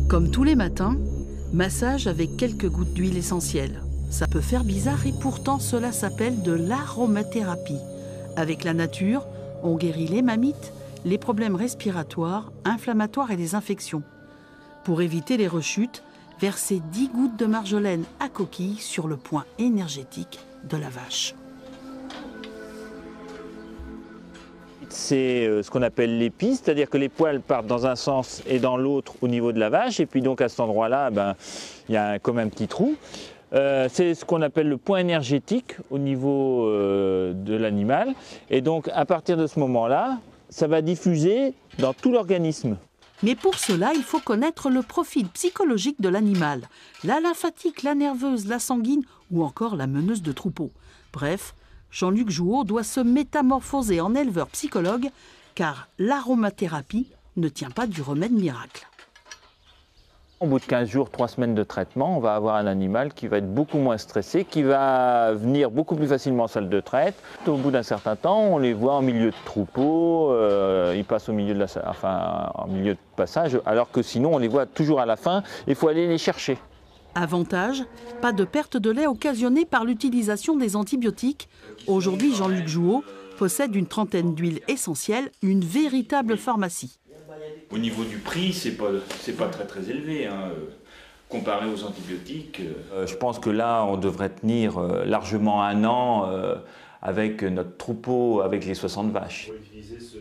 Comme tous les matins, massage avec quelques gouttes d'huile essentielle. Ça peut faire bizarre et pourtant cela s'appelle de l'aromathérapie. Avec la nature, on guérit les mammites, les problèmes respiratoires, inflammatoires et les infections. Pour éviter les rechutes, versez 10 gouttes de marjolaine à coquille sur le point énergétique de la vache. C'est ce qu'on appelle l'épi, c'est-à-dire que les poils partent dans un sens et dans l'autre au niveau de la vache. Et puis donc à cet endroit-là, il y a comme un petit trou. C'est ce qu'on appelle le point énergétique au niveau de l'animal. Et donc à partir de ce moment-là, ça va diffuser dans tout l'organisme. Mais pour cela, il faut connaître le profil psychologique de l'animal. La lymphatique, la nerveuse, la sanguine ou encore la meneuse de troupeau. Bref, Jean-Luc Jouot doit se métamorphoser en éleveur psychologue car l'aromathérapie ne tient pas du remède miracle. Au bout de 15 jours, 3 semaines de traitement, on va avoir un animal qui va être beaucoup moins stressé, qui va venir beaucoup plus facilement en salle de traite. Au bout d'un certain temps, on les voit en milieu de troupeau, ils passent au milieu de en milieu de passage, alors que sinon on les voit toujours à la fin, il faut aller les chercher. Avantage, pas de perte de lait occasionnée par l'utilisation des antibiotiques. Aujourd'hui, Jean-Luc Jouot possède une trentaine d'huiles essentielles, une véritable pharmacie. Au niveau du prix, c'est pas très élevé, hein, comparé aux antibiotiques. Je pense que là, on devrait tenir largement 1 an avec notre troupeau, avec les 60 vaches.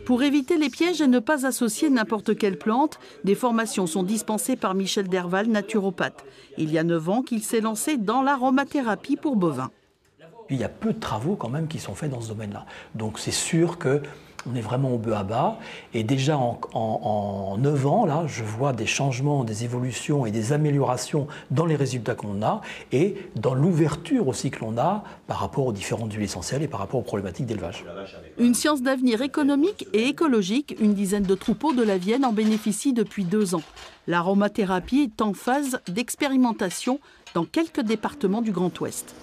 Pour éviter les pièges et ne pas associer n'importe quelle plante, des formations sont dispensées par Michel Derval, naturopathe. Il y a 9 ans qu'il s'est lancé dans l'aromathérapie pour bovins. Il y a peu de travaux quand même qui sont faits dans ce domaine-là. Donc c'est sûr qu'on est vraiment au bœuf à bas. Et déjà en 9 ans, là, je vois des changements, des évolutions et des améliorations dans les résultats qu'on a et dans l'ouverture aussi que l'on a par rapport aux différentes huiles essentielles et par rapport aux problématiques d'élevage. Une science d'avenir économique et écologique, une dizaine de troupeaux de la Vienne en bénéficient depuis 2 ans. L'aromathérapie est en phase d'expérimentation dans quelques départements du Grand Ouest.